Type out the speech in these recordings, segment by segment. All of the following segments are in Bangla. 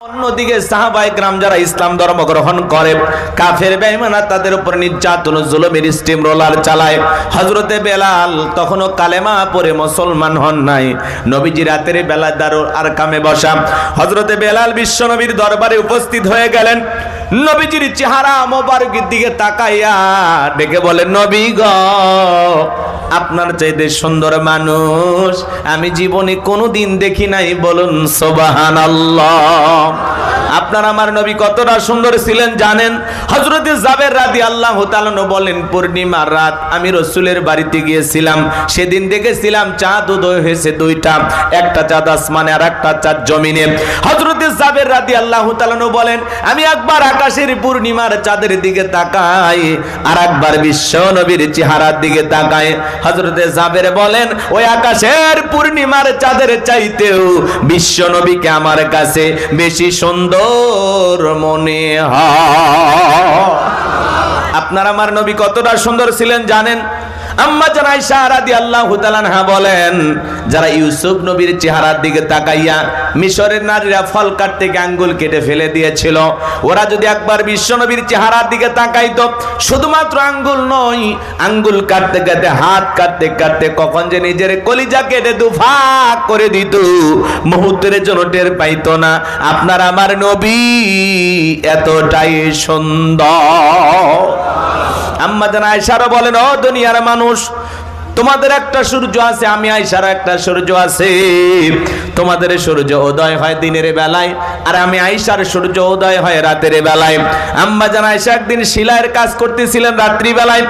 অন্যদিকে সাহাবায়ে কেরাম যারা ইসলাম ধর্ম গ্রহণ করে কাফের বেঈমানরা তাদের উপর নির্যাতন জুলুমের স্টিম রোলার চালায়। হযরতে বেলাল তখনও কালেমা পড়ে মুসলমান হন নাই। নবীজি রাতের বেলা দারুল আরকামে বসা, হযরতে বেলাল বিশ্বনবীর দরবারে উপস্থিত হয়ে গেলেন। নবীজির চেহারা মোবারকের দিকে তাকাইয়া ডেকে বলেন, নবী গো, আপনার চাইতে সুন্দর মানুষ আমি জীবনে কোনোদিন দেখি নাই, বলুন সুবহানাল্লাহ। আপনার আমার নবী কতটা সুন্দর ছিলেন জানেন? হযরতে জাবের রাদিয়াল্লাহু তাআলা বলেন, পূর্ণিমার রাত আমি রাসূলের বাড়িতে গিয়েছিলাম, সেদিন দেখেছিলাম চাঁদ উদয় হয়েছে দুইটা, একটা চাঁদ আসমানে আর একটা চাঁদ জমিনে। হযরতে জাবের রাদিয়াল্লাহু তাআলা বলেন, আমি একবার আকাশের পূর্ণিমার চাঁদের দিকে তাকাই আর একবার বিশ্ব নবীর চেহারার দিকে তাকাই। হযরতে জাবের বলেন, ওই আকাশের পূর্ণিমার চাঁদের চাইতেও বিশ্ব নবীকে আমার কাছে বেশি সুন্দর মনে হয়। আপনার আমার নবী কতটা সুন্দর ছিলেন জানেন? আম্মা জান আয়েশা রাদিয়াল্লাহু তাআলা আনহা বলেন, যারা ইউসুফ নবীর চেহারার দিকে তাকাইয়া মিশরের নারীরা ফল কাটতে গিয়ে আঙ্গুল কেটে ফেলে দিয়েছিল, ওরা যদি একবার বিশ্ব নবীর চেহারার দিকে তাকাইতো, শুধুমাত্র আঙ্গুল নয়, আঙ্গুল কাটতে কাটতে হাত কাটতে কাটতে কখন যে নিজের কলিজা কেটে দুভাগ করে দিত, মুহূর্তের জন্য টের পাইতো না। আপনার আমার নবী এতটাই সুন্দর। আম্মা জান আয়েশা বলেন, ও দুনিয়ার মানুষ, তোমাদের একটা সূর্য আছে, আমি আয়েশার একটা সূর্য আছে। তোমাদের সূর্য উদয় হয় দিনের বেলায় আর আমি আয়েশার সূর্য উদয় হয় রাতের বেলায়। আম্মা জান আয়েশা একদিন সেলাইয়ের কাজ করতেছিলেন রাত্রি বেলায়,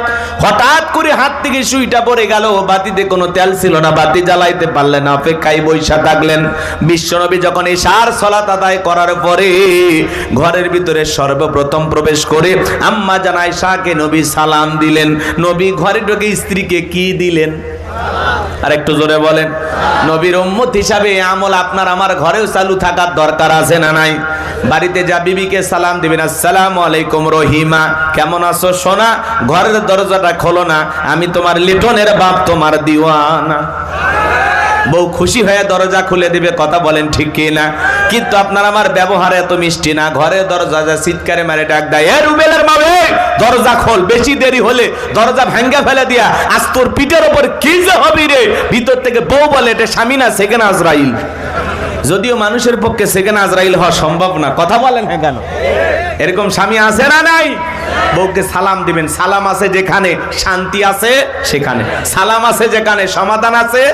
হঠাৎ করে হাত থেকে সুইটা পড়ে গেল, বাতিতে কোনো তেল ছিল না, বাতি জ্বালাইতে পারলেন না, অপেক্ষায় বৈশা থাকলেন। বিশ্বনবী যখন ইশার সালাত আদায় করার পরে ঘরের ভিতরে সর্বপ্রথম প্রবেশ করে আম্মা জান আয়েশাকে নবী সালাম দিলেন। নবী ঘরে ঢুকে স্ত্রীকে কি দিলেন? আর একটু জোরে বলেন। নবীর উম্মত হিসাবে আমল আপনার আমার ঘরেও চালু থাকার দরকার আছে না নাই? বাড়িতে যা বিবিকে সালাম দিবেন, আসসালামু আলাইকুম রহিমা, কেমন আছো সোনা? ঘরের দরজাটা খোলো না, আমি তোমার লিটনের বাপ, তোমার দিওয়ানা। বউ খুশি হয়ে দরজা খুলে দিবে, কথা বলেন ঠিক কি না? কিন্তু আপনার আমার ব্যবহার এত মিষ্টি না, ঘরের দরজা যা চিৎকারে মারে ডাক দেয়, এ রুবেলের মাবে দরজা খোল, বেশি দেরি হলে দরজা ভাঙ্গা ফেলে দিয়া আজ তোর পিঠের উপর কি যে হবি রে। ভিতর থেকে বউ বলে, এটা স্বামী না, সেকেন্ড আজরাইল। যদিও মানুষের পক্ষে সেকেন্ড আজরাইল হওয়া সম্ভব না, কথা বলেন হ্যাঁ কেন? এরকম স্বামী আছে না নাই? বউকে সালাম দিবেন, সালাম আছে যেখানে শান্তি আছে সেখানে, সালাম আছে যেখানে সমাধান আছে।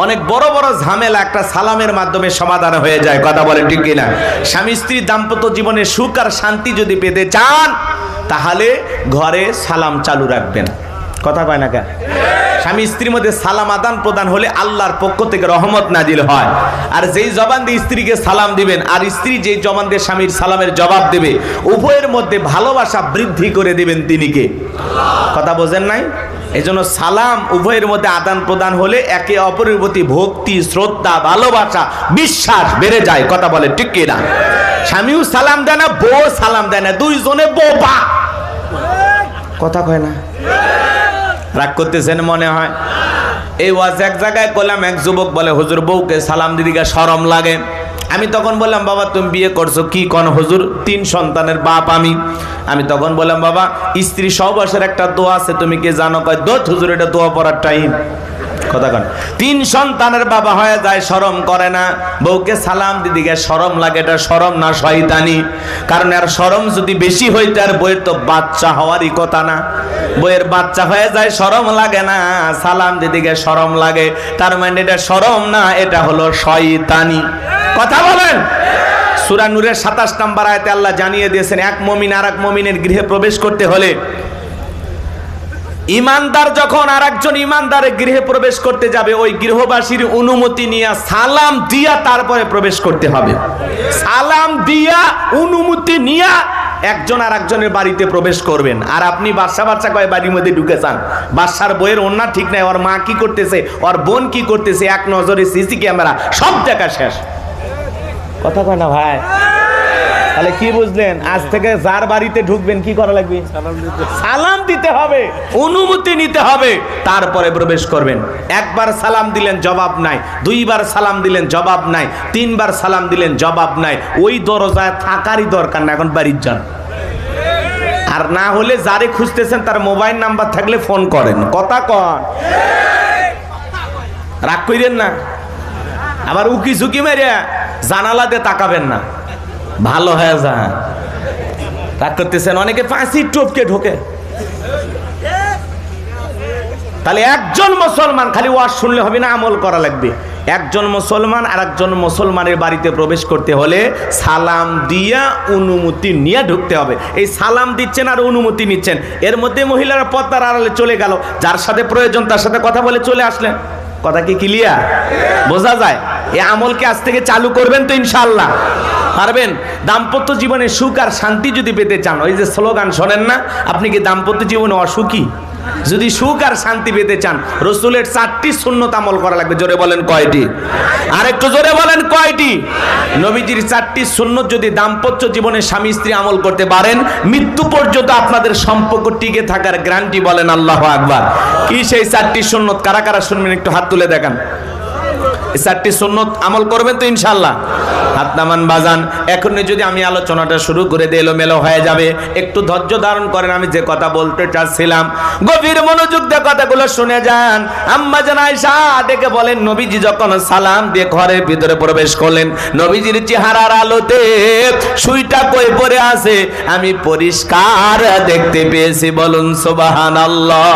অনেক বড় বড় ঝামেলা একটা সালামের মাধ্যমে সমাধান হয়ে যায়, কথা বলেন ঠিক কিনা? স্বামী স্ত্রীর দাম্পত্য জীবনে সুখ আর শান্তি যদি পেতে চান তাহলে ঘরে সালাম চালু রাখবেন, কথা কয় না কেন? স্বামী স্ত্রীর মধ্যে সালাম আদান প্রদান হলে আল্লাহর পক্ষ থেকে রহমত নাজিল হয়। আর যেই জবান দিয়ে স্ত্রীকে সালাম দিবেন আর স্ত্রী যেই জবান দিয়ে স্বামীর সালামের জবাব দেবে, উভয়ের মধ্যে ভালোবাসা বৃদ্ধি করে দিবেন তিনি কে? কথা বোঝেন নাই? এই জন্য সালাম উভয়ের মধ্যে আদান প্রদান হলে একে অপরের প্রতি ভক্তি, শ্রদ্ধা, ভালোবাসা, বিশ্বাস বেড়ে যায়, কথা বলে ঠিক কি না? স্বামীও সালাম দেয় না, বউ সালাম দেয় না, দুইজনে বোবা, কথা কয় না? রাগ করতেছেন মনে হয়? এই ওয়াজ এক জায়গায় করলাম, এক যুবক বলে, হুজুর বউকে সালাম দিদিকে শরম লাগে। আমি তখন বললাম, বাবা তুমি বিয়ে করছো কি? কোন হুজুর, 3 সন্তানের বাপ আমি তখন বললাম, বাবা স্ত্রী সহবাসের একটা দোয়া আছে, তুমি কি জানো? কয় দোত হুজুর, এটা দোয়া পড়ার টাইম, কথা কন। 3 সন্তানের বাবা হয়ে যায়, শরম করে না? বউকে সালাম দিদিকে শরম লাগে, এটা শরম না শয়তানি? কারণ আর শরম যদি বেশি হইতো আর বইয়ের তো বাচ্চা হওয়ারই কথা না, বইয়ের বাচ্চা হয়ে যায়, শরম লাগে না, সালাম দিদিকে শরম লাগে, তার মানে এটা শরম না, এটা হলো শয়তানি, কথা বলেন। সূরা নূরের 27 নম্বর আয়াতে আল্লাহ জানিয়ে দিয়েছেন, এক মুমিন আর এক মুমিনের গৃহে প্রবেশ করতে হলে, ইমানদার যখন আর একজন ইমানদারের গৃহে প্রবেশ করতে যাবে, ওই গৃহবাসীর অনুমতি নিয়ে সালাম দিয়া তারপরে প্রবেশ করতে হবে। সালাম দিয়া অনুমতি নিয়ে একজন আর একজনের বাড়িতে প্রবেশ করবেন। আর আপনি বাচ্চা কয় বাড়ির মধ্যে ঢুকে যান, বাচ্চার বইয়ের ওন্না ঠিক নাই, ওর মা কি করতেছে, ওর বোন কি করতেছে, এক নজরে সিসি ক্যামেরা, সব দেখা শেষ, কথা কয় না ভাই? তাহলে কি বুঝলেন? আজ থেকে যার বাড়িতে ঢুকবেন কি করা লাগবে? সালাম দিতে হবে, অনুমতি নিতে হবে, তারপরে প্রবেশ করবেন। একবার সালাম দিলেন জবাব নাই, দুইবার সালাম দিলেন জবাব নাই, তিনবার সালাম দিলেন জবাব নাই, ওই দরজায় থাকারই দরকার না, এখন বাড়ির যান। আর না হলে যারে খুঁজতেছেন তার মোবাইল নাম্বার থাকলে ফোন করেন, কথা কন, রাগ কইরেন না। আবার উকি ঝুঁকি মেরে জানালাতে তাকাবেন না, ভালো হয়ে যায়। রাগ করতেছেন, অনেকে ফাঁসির টোপকে ঢোকে। তাহলে একজন মুসলমান খালি ওয়াজ শুনলে হবে না, আমল করা লাগবে। একজন মুসলমান আর একজন মুসলমানের বাড়িতে প্রবেশ করতে হলে সালাম দিয়া অনুমতি নিয়ে ঢুকতে হবে। এই সালাম দিচ্ছেন আর অনুমতি নিচ্ছেন, এর মধ্যে মহিলারা পর্দার আড়ালে চলে গেল, যার সাথে প্রয়োজন তার সাথে কথা বলে চলে আসলেন। কথা কি ক্লিয়ার? বোঝা যায়? এই আমলকে আজ থেকে চালু করবেন তো ইনশাআল্লাহ? পারবেন? দাম্পত্য জীবনে সুখ আর শান্তি যদি পেতে চান, ওই যে স্লোগান শোনেন না, আপনি কি দাম্পত্য জীবনে অসুখী? যদি সুখ আর শান্তি পেতে চান, রসুলের 4টি সুন্নত আমল করা লাগবে। জোরে বলেন কয়টি? আর একটু জোরে বলেন কয়টি? নবীজির 4টি সুন্নত যদি দাম্পত্য জীবনে স্বামী স্ত্রী আমল করতে পারেন, মৃত্যু পর্যন্ত আপনাদের সম্পর্ক টিকে থাকার গ্যারান্টি। বলেন আল্লাহু আকবার। কি সেই 4টি সুন্নত? কারা কারা শুনবেন একটু হাত তুলে দেখান। এই 4টি সুন্নত আমল করবেন তো ইনশাআল্লাহ? হাত নামান বাজান। এখন যদি আমি আলোচনাটা শুরু করে দিই এলোমেলো হয়ে যাবে, একটু ধৈর্য ধারণ করেন। আমি যে কথা বলতে চাচ্ছিলাম গভীর মনোযোগ দিয়ে কথাগুলো শুনে যান। আম্মা জান আয়েশা ডেকে বলেন, নবীজি যখন সালাম দিয়ে ঘরের ভিতরে প্রবেশ করলেন, নবীজির চেহারার আলোতে সুইটা কই পড়ে আছে আমি পরিষ্কার দেখতে পেয়েছি। বলুন সুবহানাল্লাহ।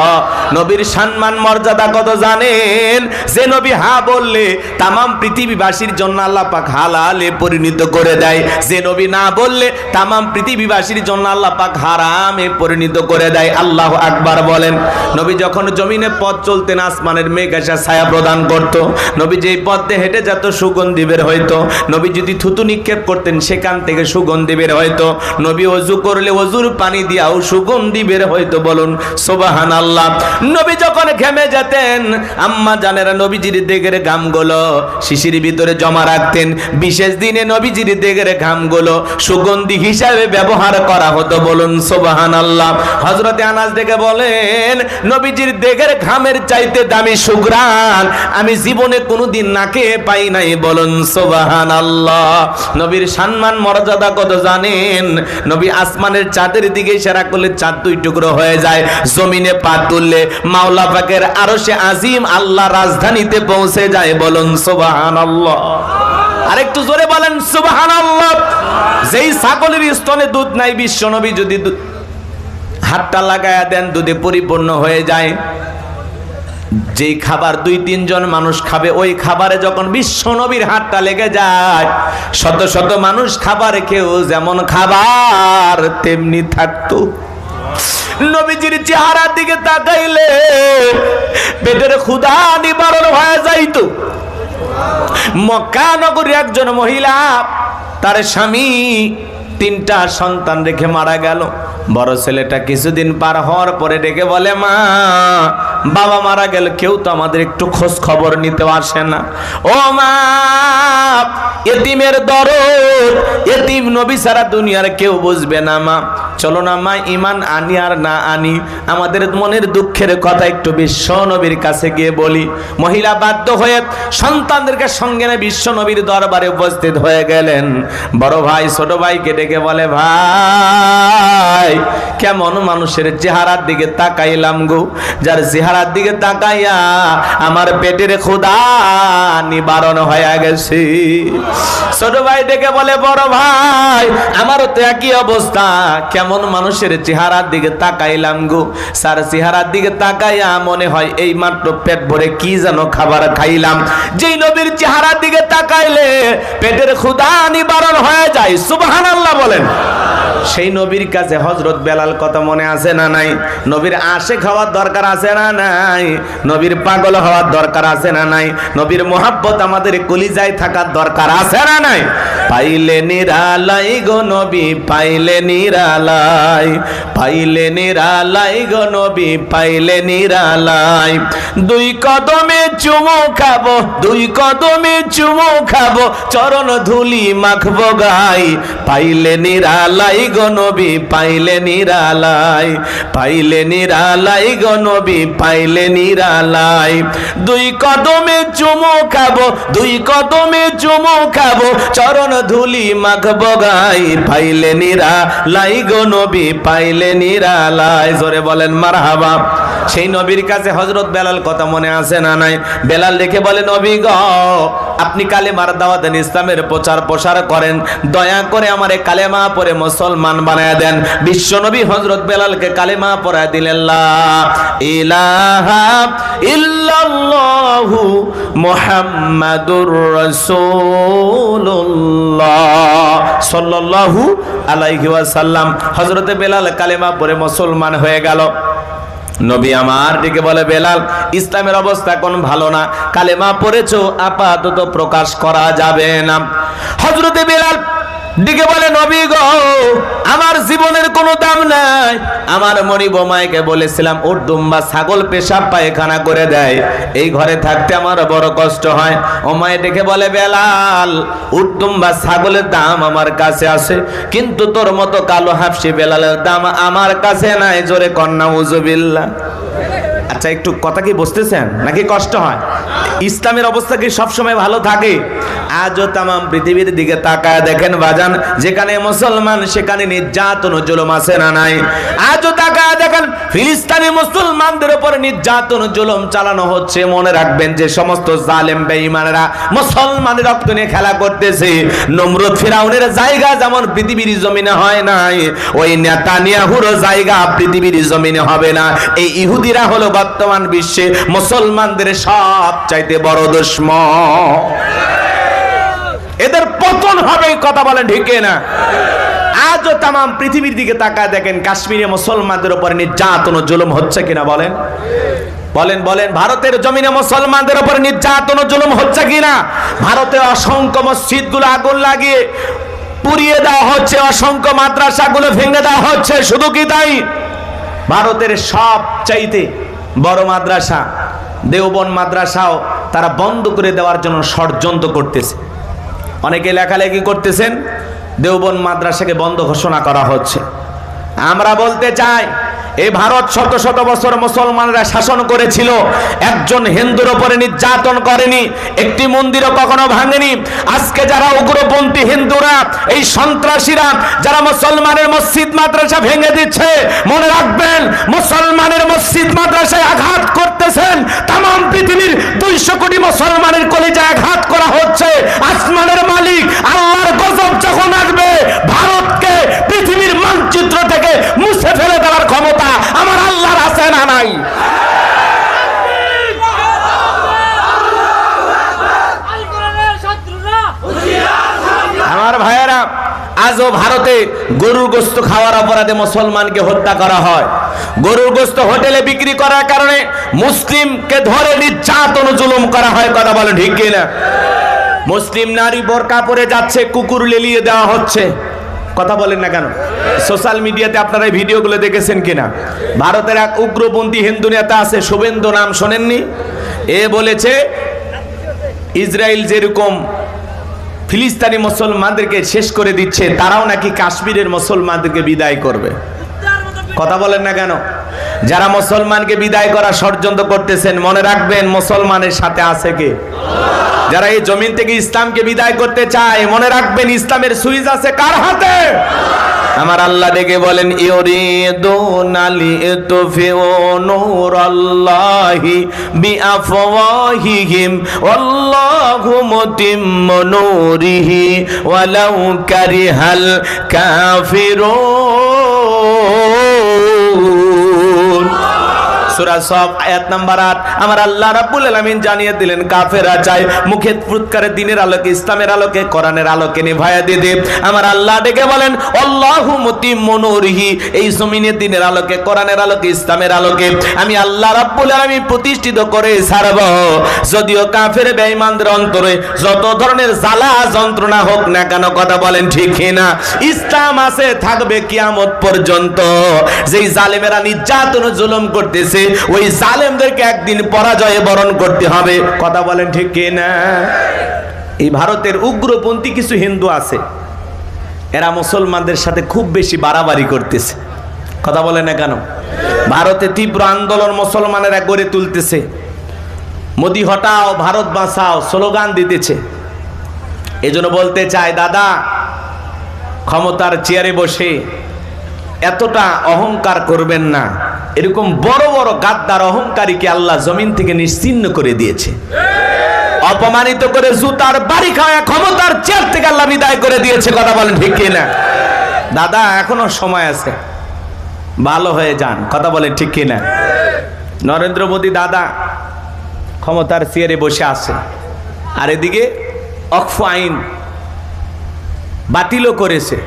নবীর সম্মান মর্যাদা কত জানেন? যে নবী হা বললে তামাম পৃথিবীবাসীর জন্য আল্লাহ পাক হালালে পরিণত করে দেয়, যে নবী না বললে তামাম পৃথিবীবাসীর জন্য আল্লাহ পাক হারামে পরিণত করে দেয়। আল্লাহু আকবার বলেন। নবী যখন জমিনে পথ চলতেন, আসমানের মেঘ এসে ছায়া প্রদান করত। নবী যেই পথে হেঁটে যেত সুগন্ধি বের হইতো। নবী যদি থুতু নিক্ষেপ করতেন সেখান থেকে সুগন্ধি বের হইতো। নবী ওযু করলে ওযুর পানি দিয়াও সুগন্ধি বের হইতো। বলুন সুবহানাল্লাহ। নবী যখন ঘেমে যেতেন, আম্মা জানেরা নবীজির দেগের ঘামগুলো শিশির ভিতরে জমা রাখতেন। বিশেষ দিনে নবীজির দেগের ঘামগুলো সুগন্ধি হিসাবে ব্যবহার করা হতো। বলুন সুবহানাল্লাহ। হযরতে আনাস ডেকে বলেন, নবীজির দেগের ঘামের চাইতে দামি সুঘ্রাণ আমি জীবনে কোনোদিন নাকে পাই নাই। বলুন সুবহানাল্লাহ। নবীর সম্মান মর্যাদা কত জানেন? নবী আসমানের চাঁদের দিকে ইশারা করলে চাঁদ 2 টুকরো হয়ে যায়। জমিনে পা তুললে মাওলা পাকের আরশে আজিম আল্লাহ রাজধানীতে পৌঁছে যায়। বলুন সুবহানাল্লাহ। আরেকটু জোরে বলেন সুবহানাল্লাহ। যেই ছাগলের স্তনে দুধ নাই, বিশ্ব নবী যদি হাতটা লাগায়া দেন দুধে পরিপূর্ণ হয়ে যায়। যেই খাবার 2-3 জন মানুষ খাবে, ওই খাবারে যখন বিশ্ব নবীর হাতটা লেগে যায়, শত শত মানুষ খাবারে কেউ যেমন খাবার তেমনি থাকতো। নবীজির চেহারার দিকে তাকাইলে পেটের ক্ষুধা নিবারণ হয়ে যাইতো। মক্কা নগরী একজন মহিলা, তার স্বামী 3টা সন্তান রেখে মারা গেল। বড় ছেলেটা কিছুদিন পার হওয়ার পরে ডেকে বলে, মা, বাবা মারা গেল, কেউ তো আমাদের একটু খোঁজ খবর নিতে আসে না। ও মা, এতিমের দরদ, এতিম নবী ছাড়া দুনিয়ার কেউ বুঝবে না। মা, চলো না মা, ইমান আনি আর না আনি, আমাদের মনের দুঃখের কথা একটু বিশ্ব নবীর কাছে গিয়ে বলি। মহিলা বাধ্য হয়ে সন্তানদেরকে সঙ্গে নিয়ে বিশ্ব নবীর দরবারে উপস্থিত হয়ে গেলেন। বড় ভাই ছোট ভাইকে ডেকে বলে, ভাই, কেমন মানুষের চেহারার দিকে তাকাইলাম গো, যার চেহারার দিকে তাকাইয়া আমার পেটের ক্ষুধা নিবারণ হয়ে গেছে। ছোট ভাই ডেকে বলে, বড় ভাই, আমারও তো একই অবস্থা, কেমন মানুষের চেহারার দিকে তাকাইলাম গো, স্যার চেহারার দিকে তাকাইয়া মনে হয় এই মাত্র পেট ভরে কি যেন খাবার খাইলাম। যেই নবীর চেহারার দিকে তাকাইলে পেটের ক্ষুধা নিবারণ হয়ে যায়। সুবহানাল্লাহ বলেন। সেই নবীর কাছে হযরত বেলাল কথা মনে আছে না নাই? নবীর আশিক হওয়ার দরকার আছে না নাই? নবীর পাগল হওয়ার দরকার আছে না নাই? নবীর মোহাব্বত আমাদের কলিজায় থাকার দরকার আছে না নাই? পাইলে নিরালাই গো নবী, পাইলে নিরালাই, পাইলে নিরালাই গো নবী, পাইলে নিরালাই। দুই কদমে চুমু খাবো, দুই কদমে চুমু খাবো, চরণ ধুলি মাখবো গাই। পাইলে নিরালাই গো নবী, পাইলে নিরালাই, পাইলে নিরালাই গো নবী, পাইলে নিরালাই। দুই কদমে চুমু খাবো, দুই কদমে চুমু খাবো, চরণ ধুলি মাখবো গাই। পাইলে নিরালাই গো নবী, পাইলে নিরালাই। জোরে বলেন মারহাবা। সেই নবীর কাছে হযরত বেলাল কথা মনে আছে না নাই? বেলাল দেখে বলে, নবী গো, আপনি কালেমার দাওয়াত দেন, ইসলামের প্রচার প্রসার করেন, দয়া করে আমারে কালেমা পড়ে মুসলমান বানায় দেন। বিশ্ব নবী হযরত বেলালকে কালেমা পড়ায় দিলেন, লা ইলাহা ইল্লাল্লাহু মুহাম্মাদুর রাসূলুল্লাহ সাল্লাল্লাহু আলাইহি ওয়াসাল্লাম। হযরতে বেলাল কালেমা পড়ে মুসলমান হয়ে গেল। নবী আমার দিকে বলে, বেলাল, ইসলামের অবস্থা কোন ভালো না, কালেমা পড়েছো, আপাতত প্রকাশ করা যাবে না। হযরতে বেলাল দিকে বলে, নবী গো, আমার জীবনের কোনো দাম নাই। আমার মনিব মাইকে বলেছিলাম উট দুম্বা ছাগল পেশাব পায়খানা করে দেয়, এই ঘরে থাকতে আমার বড় কষ্ট হয়। ও মায়ে ডেকে বলে, বেলাল, উট দুম্বা ছাগলের দাম আমার কাছে আছে, কিন্তু তোর মতো কালো হাফসি বেলালের দাম আমার কাছে নাই। জোরে কন্যা উজুবিল্লাহ। আচ্ছা, একটু কথা কি বুঝতেছেন নাকি কষ্ট হয়? ইসলামের অবস্থা কি সবসময় ভালো থাকে? আজও তাম পৃথিবীর দিকে তাকায় দেখেন বাজান, যেখানে মুসলমান সেখানে নির্যাতন ও জুলুম আছে না নাই? আজও তাকায় দেখেন ফিলিস্তিনি মুসলমানদের উপর নির্যাতন ও জুলুম চালানো হচ্ছে। মনে রাখবেন যে সমস্ত জালেম বেঈমানেরা মুসলমানের রক্ত নিয়ে খেলা করতেছে, নমরুদ ফিরাউনের জায়গা যেমন পৃথিবীর জমিনে হয় নাই, ওই নেতানিয়াহুর জায়গা পৃথিবীর জমিনে হবে না। এই ইহুদিরা হলো বর্তমান বিশ্বে মুসলমানদের সবচাইতে বড় দুশমন। এদের পতন হবে, কথা বলেন ঠিক না? আজও তাম পৃথিবীর দিকে তাকায় দেখেন কাশ্মীরে মুসলমানদের উপর নির্যাতন ও জুলুম হচ্ছে কিনা বলেন? বলেন বলেন, ভারতের জমিনে মুসলমানদের উপর নির্যাতন ও জুলুম হচ্ছে কিনা? ভারতে অসংখ্য মসজিদগুলো আগুন লাগিয়ে পুড়িয়ে দেওয়া হচ্ছে, অসংখ্য মাদ্রাসাগুলো ভেঙে দেওয়া হচ্ছে। শুধু কি তাই? ভারতের সবচাইতে বড় মাদ্রাসা দেওবন্দ মাদ্রাসাও তারা বন্ধ করে দেওয়ার জন্য ষড়যন্ত্র করতেছে। অনেকে লেখালেখি করতেছেন, দেওবন্দ মাদ্রাসাকে বন্ধ ঘোষণা করা হচ্ছে। আমরা বলতে চাই, এই ভারত শত শত বছর মুসলমানরা শাসন করেছিল, একজন হিন্দুর উপরে নির্যাতন করেনি, একটি মন্দিরও কখনো ভাঙেনি। আজকে যারা উগ্রপন্থী হিন্দুরা, এই সন্ত্রাসীরা যারা মুসলমানের মসজিদ মাদ্রাসা ভেঙে দিচ্ছে, মনে রাখবেন মুসলমানের মসজিদ মাদ্রাসায় আঘাত করতেছেন, তাম পৃথিবীর 200 কোটি মুসলমানের কলিজায় আঘাত করা হচ্ছে। আসমানের মালিক আল্লাহর গজব যখন আসবে, ভারতকে পৃথিবীর মানচিত্র থেকে মুছে ফেলে দেওয়ার ক্ষমতা আমার আল্লাহর আছে না নাই? আমার ভাইয়েরা, আজও ভারতে গরুর গোশত খাওয়ার অপরাধে মুসলমানকে হত্যা করা হয়। গরুর গোশত হোটেলে বিক্রি করার কারণে মুসলিমকে ধরে নির্যাতন ও জুলুম করা হয়। কথা বলে ঠিক কিনা? মুসলিম নারী বোরকা পরে যাচ্ছে, কুকুর লেলিয়ে দেওয়া হচ্ছে। কথা বলেন না কেন? সোশ্যাল মিডিয়াতে আপনারা এই ভিডিওগুলো দেখেছেন কিনা? ভারতের এক উগ্রপন্থী হিন্দু নেতা আছে, শুভেন্দু, নাম শোনেননি? এ বলেছে ইসরায়েল যেরকম ফিলিস্তিনি মুসলমানদেরকে শেষ করে দিচ্ছে, তারাও নাকি কাশ্মীরের মুসলমানদেরকে বিদায় করবে। কথা বলেন না কেন? যারা মুসলমানকে বিদায় করা ষড়যন্ত্র করতেছেন, মনে রাখবেন মুসলমানের সাথে আছে কে? যারা এই জমিন থেকে ইসলামকে বিদায় করতে চায়, মনে রাখবেন ইসলামের সুইচ আছে কার হাতে? আমার আল্লাহ ডেকে বলেন, ইউরিদুনা লিতুফিউ নূরাল্লাহি বিআফওয়াহিহিম ওয়াল্লাহু মুতিম্মু নূরিহি ওয়ালাউ কারিহাল কাফিরুন। সূরা সফ আয়াত নাম্বার 8 আমার আল্লাহ রাব্বুল আলামিন জানিয়ে দিলেন কাফেররা চায় মুখে ফুৎকারে দিনের আলোকে ইসলামের আলোকে কোরআনের আলোকে নিভায়া দিতে। আমার আল্লাহ ডেকে বলেন আল্লাহু মুতিম্মু নূরিহি, এই জমিনে দিনের আলোকে কোরআনের আলোকে ইসলামের আলোকে আমি আল্লাহ রাব্বুল আলামিন প্রতিষ্ঠিত করে ছাড়ব। যদিও কাফের বেঈমানদের অন্তরে যত ধরনের জ্বালা যন্ত্রণা হোক না কেন, কথা বলেন ঠিক কিনা, ইসলাম আছে থাকবে কিয়ামত পর্যন্ত। যেই জালেমেরা নির্যাতন জুলুম করতেছে ওই জালেমদেরকে একদিন পরাজয় বরণ করতে হবে, কথা বলেন ঠিক কিনা। এই ভারতের উগ্রপন্থী কিছু হিন্দু আছে, এরা মুসলমানদের সাথে খুব বেশি বাড়াবাড়ি করতেছে, কথা বলে না কেন। ভারতে তীব্র আন্দোলন মুসলমানেরা গড়ে তুলতেছে, মোদি হটাও ভারত বাঁচাও স্লোগান দিতেছে। এজন্য বলতে চাই দাদা, ক্ষমতার চেয়ারে বসে এতটা অহংকার করবেন না। এরকম বড় বড় গাদ্দার অহংকারীকে আল্লাহ জমিন থেকে নিশ্চিহ্ন করে দিয়েছে, অপমানিত করে জুতার বাড়ি খাওয়া ক্ষমতার চেয়ার থেকে আল্লাহ বিদায় করে দিয়েছে, কথা বলেন ঠিক কিনা। দাদা এখনো সময় আছে, ভালো হয়ে যান, কথা বলেন ঠিক কিনা। নরেন্দ্র মোদী দাদা ক্ষমতার চেয়ারে বসে আছে, আর এদিকে অক্ফ আইন বাতিলও করেছে,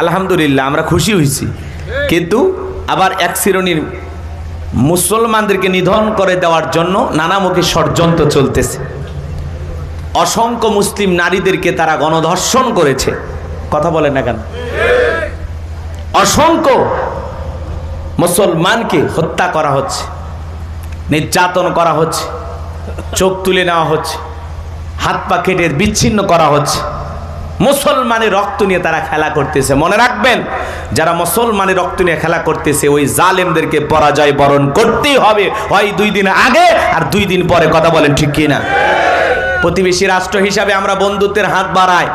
আলহামদুলিল্লাহ আমরা খুশি হয়েছি। কিন্তু আবার এক শ্রেণীর মুসলমানদেরকে নিধন করে দেওয়ার জন্য নানামুখী ষড়যন্ত্র চলতেছে। অসংখ্য মুসলিম নারীদেরকে তারা গণধর্ষণ করেছে, কথা বলেন না কেন। অসংখ্য মুসলমানকে হত্যা করা হচ্ছে, নির্যাতন করা হচ্ছে, চোখ তুলে নেওয়া হচ্ছে, হাত পা কেটে বিচ্ছিন্ন করা হচ্ছে। মুসলমানের রক্ত নিয়ে তারা খেলা করতেছে। মনে রাখবেন, যারা মুসলমানের রক্ত নিয়ে খেলা করতেছে ওই জালেমদেরকে পরাজয় বরণ করতেই হবে, হয় 2 দিন আগে আর 2 দিন পরে, কথা বলেন ঠিক কিনা। প্রতিবেশী রাষ্ট্র হিসাবে আমরা বন্ধুত্বের হাত বাড়াই,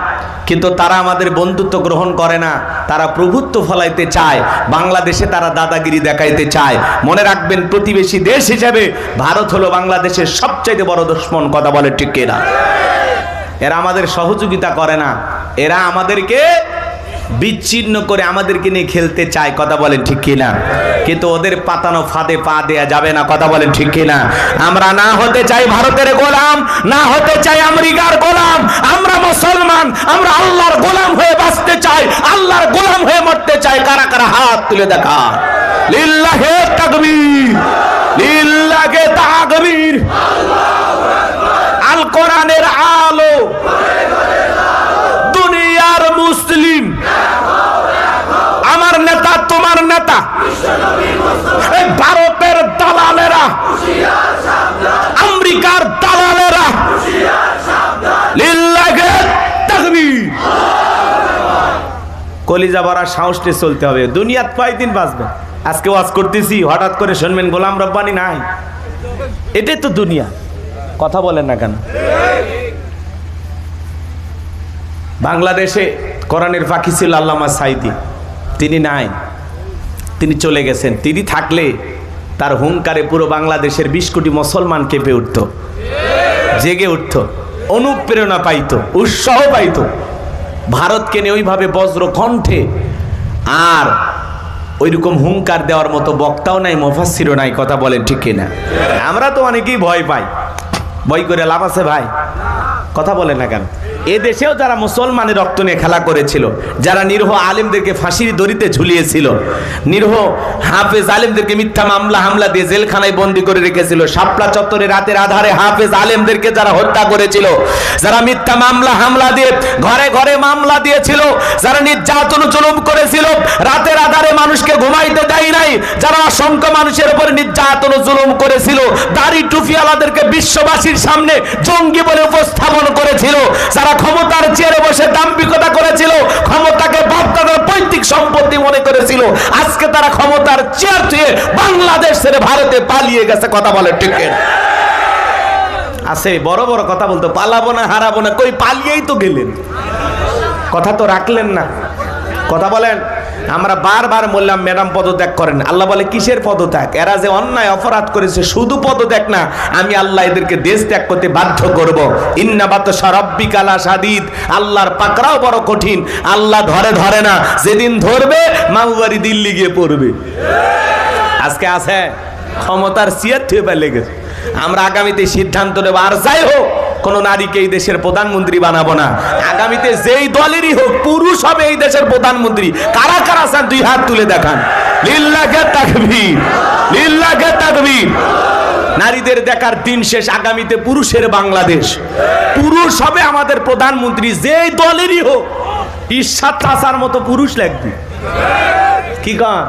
কিন্তু তারা আমাদের বন্ধুত্ব গ্রহণ করে না, তারা প্রভুত্ব ফলাইতে চায়, বাংলাদেশে তারা দাদাগিরি দেখাইতে চায়। মনে রাখবেন, প্রতিবেশী দেশ হিসাবে ভারত হলো বাংলাদেশের সবচাইতে বড় দুশমন, কথা বলে ঠিক কিনা। এরা আমাদের সহযোগিতা করে না, এরা আমাদেরকে বিচ্ছিন্ন করে আমাদেরকে নিয়ে খেলতে চায়, কথা বলেন ঠিক কিনা। কিন্তু ওদের পাতানো ফাঁদে পা দেয়া যাবে না, কথা বলেন ঠিক কিনা। আমরা না হতে চাই ভারতের গোলাম, না হতে চাই আমেরিকার গোলাম। আমরা মুসলমান, আমরা আল্লাহর গোলাম হয়ে বাঁচতে চাই, আল্লাহর গোলাম হয়ে মরতে চাই। কারা কারা হাত তুলে দেখা। লিল্লাহে তাকবীর, লিল্লাহে তাকবীর। আল কোরআনের আলো, দুনিয়ার মুসলিম, আমার নেতা তোমার নেতা, এই ভারতের দালালেরা, আমেরিকার দালালেরা, লিল্লাহে তাকবীর। কলিজা ভরা সাহসে চলতে হবে। দুনিয়াত কয়দিন বাঁচবে? আজকে ওয়াজ করতেছি, হঠাৎ করে শুনবেন গোলাম রব্বানি নাই, এটাই তো দুনিয়া, কথা বলেন না কেন। বাংলাদেশে কোরআনের ফাঁকি ছিল আল্লামা সাইদি, তিনি নাই, তিনি চলে গেছেন। তিনি থাকলে তার হুঙ্কারে পুরো বাংলাদেশের 20 কোটি মুসলমান কেঁপে উঠত, জেগে উঠত, অনুপ্রেরণা পাইত, উৎসাহ পাইত। ভারতকে নিয়ে ওইভাবে বজ্র কণ্ঠে আর ওইরকম হুঙ্কার দেওয়ার মতো বক্তাও নাই, মুফাসসিরও নাই, কথা বলেন ঠিক কিনা। আমরা তো অনেকেই ভয় পাই, ভয় করে লাভ আছে ভাই, কথা বলেন না কেন। এ দেশেও যারা মুসলমানের রক্ত নিয়ে খেলা করেছিল, যারা নিরীহ আলেমদেরকে ফাঁসির দড়িতে ঝুলিয়েছিল, নিরীহ হাফেজ আলেমদেরকে মিথ্যা মামলা হামলা দিয়ে জেলখানায় বন্দী করে রেখেছিল, শাপলা চত্বরে রাতের আধারে হাফেজ আলেমদেরকে যারা হত্যা করেছিল, যারা মিথ্যা মামলা হামলা দিয়ে ঘরে ঘরে মামলা দিয়েছিল, যারা নির্যাতন জুলুম করেছিল, রাতের আধারে মানুষকে ঘুমাইতে দেয় নাই, যারা অসংখ্য মানুষের উপর নির্যাতন জুলুম করেছিল, দাড়ি টুপিওয়ালাদেরকে বিশ্ববাসীর সামনে জঙ্গি বলে উপস্থাপন করেছিল, যারা ক্ষমতার চেয়ারে বসে দাম্ভিকতা করেছিল, ক্ষমতাকে বাপদাদার পৈতৃক সম্পত্তি মনে করেছিল, আজকে তারা ক্ষমতার চেয়ার থেকে বাংলাদেশ ছেড়ে ভারতে পালিয়ে গেছে, কথা বলে ঠিক আছে। বড় বড় কথা বলতো, পালাবো না হারাবো না, কই পালিয়েই তো গেলেন, কথা তো রাখলেন না, কথা বলেন। আমরা বারবার বললাম ম্যাডাম পদত্যাগ করেন, আল্লাহ বলে কিসের পদত্যাগ? এরা যে অন্যায় অপরাধ করেছে, শুধু পদত্যাগ না, আমি আল্লাহ এদেরকে দেশ ত্যাগ করতে বাধ্য করব। ইন্না বাতশা রাব্বিকা লাশাদীদ, আল্লাহর পাকড়াও বড় কঠিন, আল্লাহ ধরে ধরে না, যেদিন ধরবে মামুবাড়ি দিল্লি গিয়ে পড়বে। আজকে আছে ক্ষমতার চেয়ার থেকে পেলে গেছে। আমরা আগামীতে সিদ্ধান্ত নেব, আর যাই হোক কোন নারীকে এই দেশের প্রধানমন্ত্রী বানাবো না। আগামীতে যেই দলেরই হোক পুরুষ হবে এই দেশের প্রধানমন্ত্রী। কারা কারা চান দুই হাত তুলে দেখান। লিল্লাহে তাকবীর, লিল্লাহে তাকবীর। নারীদের দেখার দিন শেষ। আগামীতে পুরুষের বাংলাদেশ, পুরুষ হবে আমাদের প্রধানমন্ত্রী, যেই দলেরই হোক। ঈশ্বর চাচার মতো পুরুষ লাগবে, কি কন?